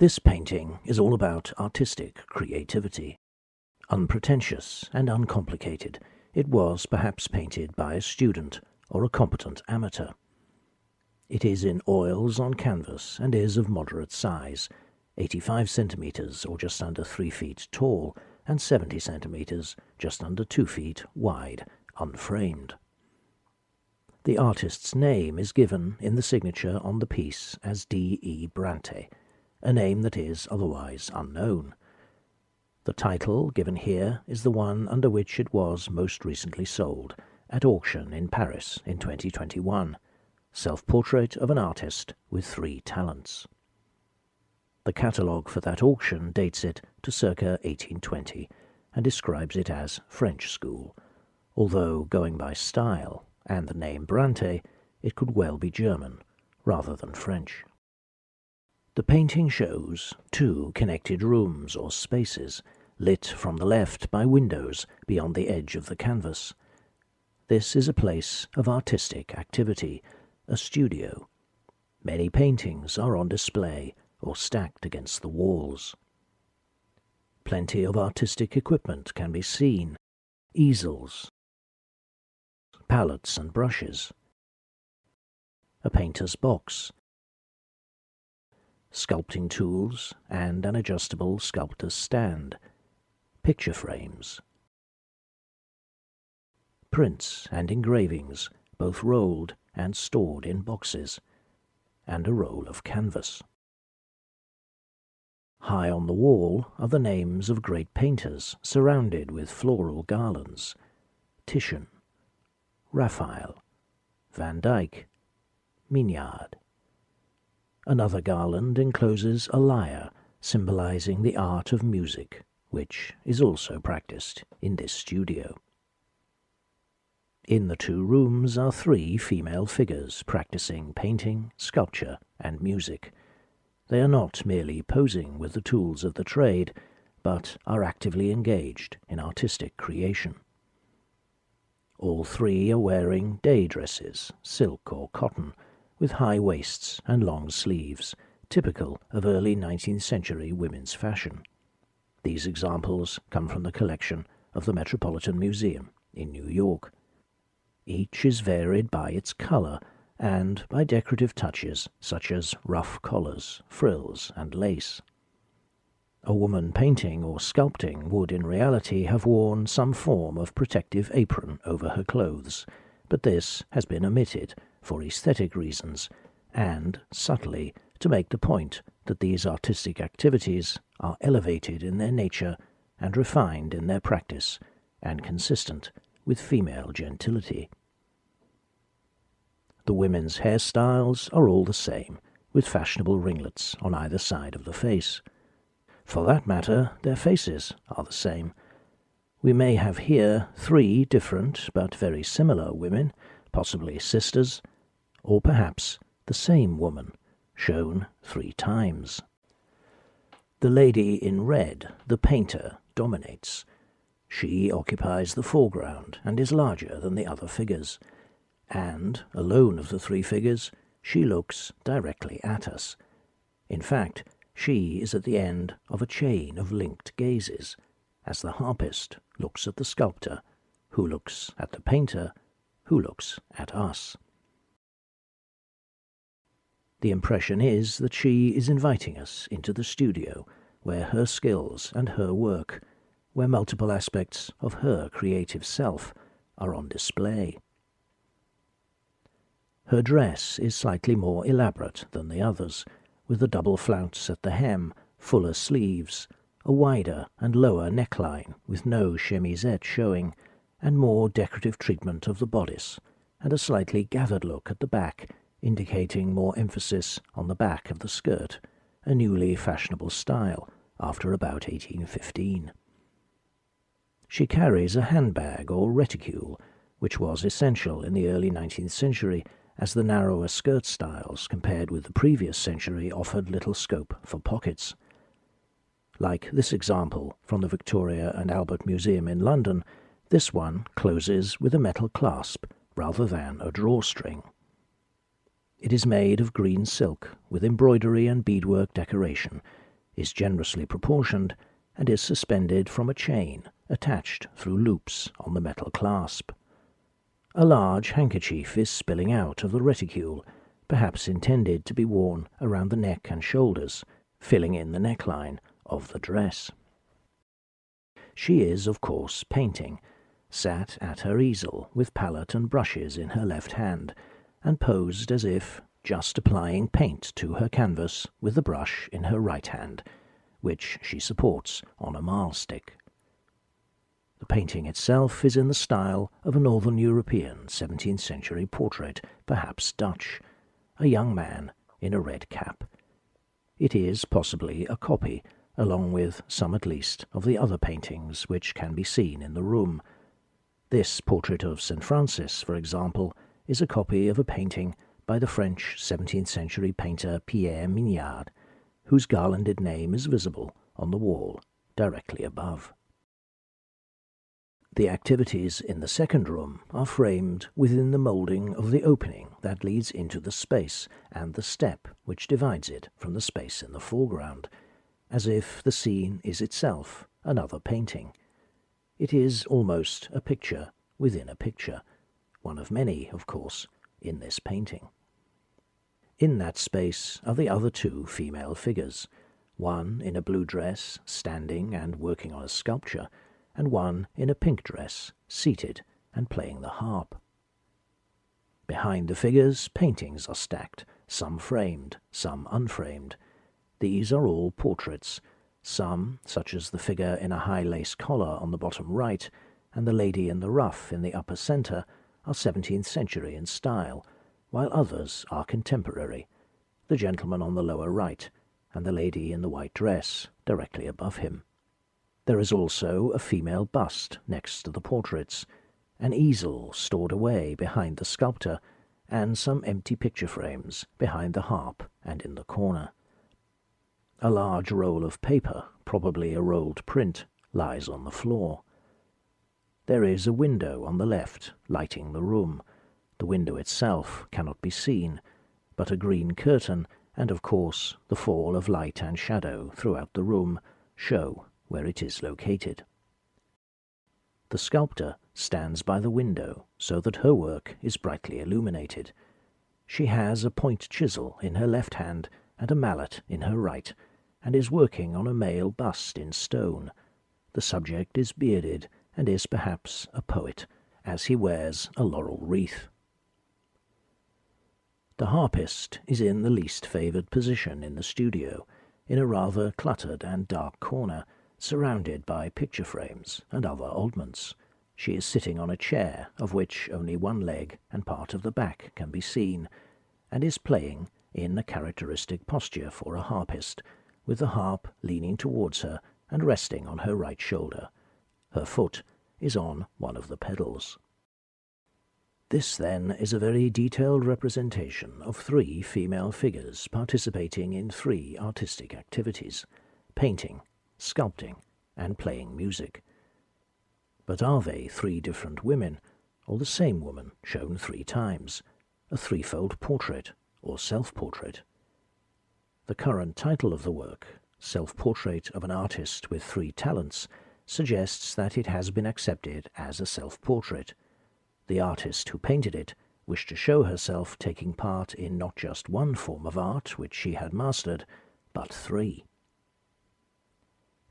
This painting is all about artistic creativity. Unpretentious and uncomplicated, it was perhaps painted by a student or a competent amateur. It is in oils on canvas and is of moderate size, 85 centimetres or just under 3 feet tall and 70 centimetres, just under 2 feet wide, unframed. The artist's name is given in the signature on the piece as D.E. Brante, a name that is otherwise unknown. The title given here is the one under which it was most recently sold, at auction in Paris in 2021, Self-Portrait of an Artist with 3 Talents. The catalogue for that auction dates it to circa 1820 and describes it as French school, although going by style and the name Brante, it could well be German rather than French. The painting shows 2 connected rooms or spaces, lit from the left by windows beyond the edge of the canvas. This is a place of artistic activity, a studio. Many paintings are on display or stacked against the walls. Plenty of artistic equipment can be seen: easels, palettes and brushes, a painter's box, sculpting tools and an adjustable sculptor's stand, picture frames, prints and engravings, both rolled and stored in boxes, and a roll of canvas. High on the wall are the names of great painters surrounded with floral garlands: Titian, Raphael, Van Dyck, Mignard. Another garland encloses a lyre, symbolizing the art of music, which is also practiced in this studio. In the 2 rooms are 3 female figures practicing painting, sculpture, and music. They are not merely posing with the tools of the trade, but are actively engaged in artistic creation. All 3 are wearing day dresses, silk or cotton, with high waists and long sleeves, typical of early 19th century women's fashion. These examples come from the collection of the Metropolitan Museum in New York. Each is varied by its colour and by decorative touches such as rough collars, frills, and lace. A woman painting or sculpting would in reality have worn some form of protective apron over her clothes, but this has been omitted for aesthetic reasons and, subtly, to make the point that these artistic activities are elevated in their nature and refined in their practice and consistent with female gentility. The women's hairstyles are all the same, with fashionable ringlets on either side of the face. For that matter, their faces are the same. We may have here 3 different but very similar women, possibly sisters, or perhaps the same woman, shown 3 times. The lady in red, the painter, dominates. She occupies the foreground and is larger than the other figures, and, alone of the 3 figures, she looks directly at us. In fact, she is at the end of a chain of linked gazes, as the harpist looks at the sculptor, who looks at the painter, who looks at us. The impression is that she is inviting us into the studio, where her skills and her work, where multiple aspects of her creative self are on display. Her dress is slightly more elaborate than the others, with the double flounce at the hem, fuller sleeves, a wider and lower neckline with no chemisette showing, and more decorative treatment of the bodice, and a slightly gathered look at the back, indicating more emphasis on the back of the skirt, a newly fashionable style after about 1815. She carries a handbag or reticule, which was essential in the early 19th century, as the narrower skirt styles compared with the previous century offered little scope for pockets. Like this example from the Victoria and Albert Museum in London, this one closes with a metal clasp rather than a drawstring. It is made of green silk with embroidery and beadwork decoration, is generously proportioned, and is suspended from a chain attached through loops on the metal clasp. A large handkerchief is spilling out of the reticule, perhaps intended to be worn around the neck and shoulders, filling in the neckline of the dress. She is, of course, painting, sat at her easel with palette and brushes in her left hand, and posed as if just applying paint to her canvas with the brush in her right hand, which she supports on a mahl stick. The painting itself is in the style of a Northern European 17th century portrait, perhaps Dutch, a young man in a red cap. It is possibly a copy, along with some at least of the other paintings which can be seen in the room. This portrait of St. Francis, for example, is a copy of a painting by the French 17th century painter Pierre Mignard, whose garlanded name is visible on the wall directly above. The activities in the second room are framed within the moulding of the opening that leads into the space and the step which divides it from the space in the foreground, as if the scene is itself another painting. It is almost a picture within a picture, one of many, of course, in this painting. In that space are the other two female figures, one in a blue dress, standing and working on a sculpture, and one in a pink dress, seated and playing the harp. Behind the figures, paintings are stacked, some framed, some unframed. These are all portraits, some, such as the figure in a high lace collar on the bottom right, and the lady in the ruff in the upper centre, are 17th century in style, while others are contemporary, the gentleman on the lower right, and the lady in the white dress directly above him. There is also a female bust next to the portraits, an easel stored away behind the sculptor, and some empty picture frames behind the harp and in the corner. A large roll of paper, probably a rolled print, lies on the floor. There is a window on the left, lighting the room. The window itself cannot be seen, but a green curtain, and of course the fall of light and shadow throughout the room, show where it is located. The sculptor stands by the window so that her work is brightly illuminated. She has a point chisel in her left hand and a mallet in her right, and is working on a male bust in stone. The subject is bearded and is perhaps a poet, as he wears a laurel wreath. The harpist is in the least favoured position in the studio, in a rather cluttered and dark corner, surrounded by picture frames and other oddments. She is sitting on a chair, of which only one leg and part of the back can be seen, and is playing in a characteristic posture for a harpist, with the harp leaning towards her and resting on her right shoulder. Her foot is on one of the pedals. This, then, is a very detailed representation of three female figures participating in three artistic activities: painting, sculpting, and playing music. But are they three different women, or the same woman shown three times, a threefold portrait or self-portrait? The current title of the work, Self-Portrait of an Artist with Three Talents, suggests that it has been accepted as a self-portrait. The artist who painted it wished to show herself taking part in not just one form of art which she had mastered, but three.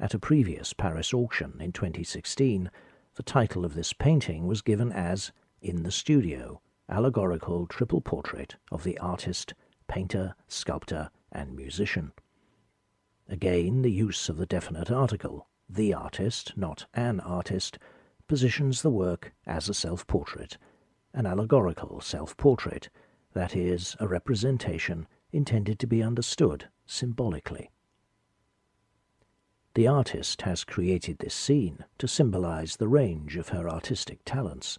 At a previous Paris auction in 2016, the title of this painting was given as In the Studio, Allegorical Triple Portrait of the Artist, Painter, Sculptor, and Musician. Again, the use of the definite article, the artist, not an artist, positions the work as a self-portrait, an allegorical self-portrait, that is, a representation intended to be understood symbolically. The artist has created this scene to symbolize the range of her artistic talents,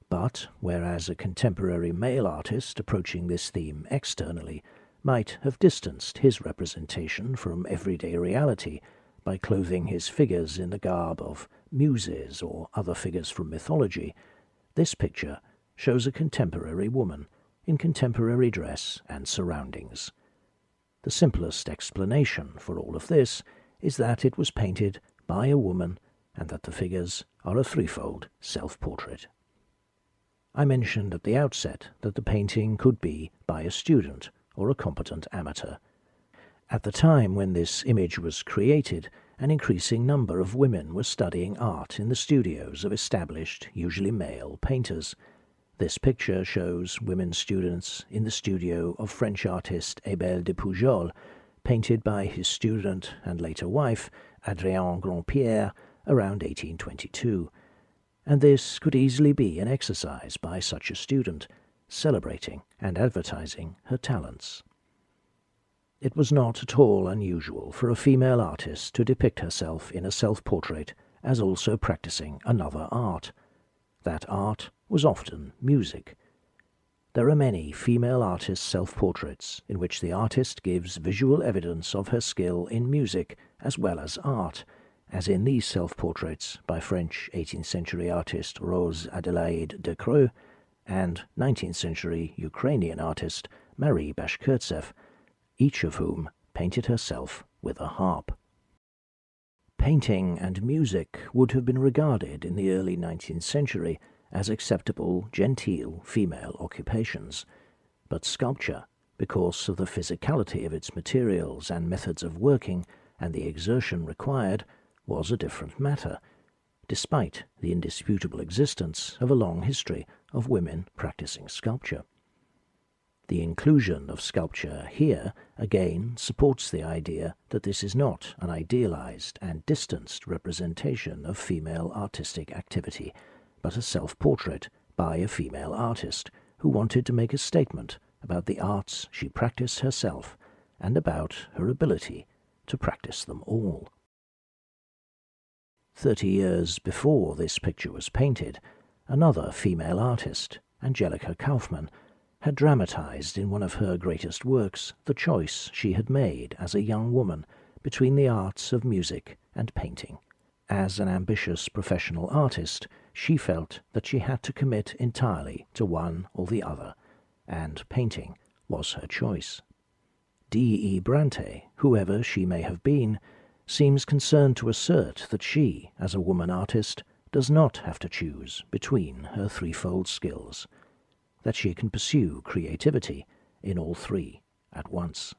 but whereas a contemporary male artist approaching this theme externally might have distanced his representation from everyday reality by clothing his figures in the garb of muses or other figures from mythology, this picture shows a contemporary woman in contemporary dress and surroundings. The simplest explanation for all of this is that it was painted by a woman and that the figures are a threefold self-portrait. I mentioned at the outset that the painting could be by a student or a competent amateur. At the time when this image was created, an increasing number of women were studying art in the studios of established, usually male, painters. This picture shows women students in the studio of French artist Abel de Pujol, painted by his student and later wife, Adrienne Grandpierre, around 1822. And this could easily be an exercise by such a student, celebrating and advertising her talents. It was not at all unusual for a female artist to depict herself in a self-portrait as also practicing another art. That art was often music. There are many female artists' self-portraits in which the artist gives visual evidence of her skill in music as well as art, as in these self-portraits by French 18th century artist Rose Adelaide de Creux and 19th century Ukrainian artist Marie Bashkirtsev, each of whom painted herself with a harp. Painting and music would have been regarded in the early 19th century as acceptable genteel female occupations, but sculpture, because of the physicality of its materials and methods of working and the exertion required, was a different matter, despite the indisputable existence of a long history of women practicing sculpture. The inclusion of sculpture here again supports the idea that this is not an idealized and distanced representation of female artistic activity, but a self-portrait by a female artist who wanted to make a statement about the arts she practiced herself and about her ability to practice them all. 30 years before this picture was painted, another female artist, Angelica Kauffmann, had dramatized in one of her greatest works the choice she had made as a young woman between the arts of music and painting. As an ambitious professional artist, she felt that she had to commit entirely to one or the other, and painting was her choice. D.E. Brante, whoever she may have been, seems concerned to assert that she, as a woman artist, does not have to choose between her threefold skills, that she can pursue creativity in all three at once.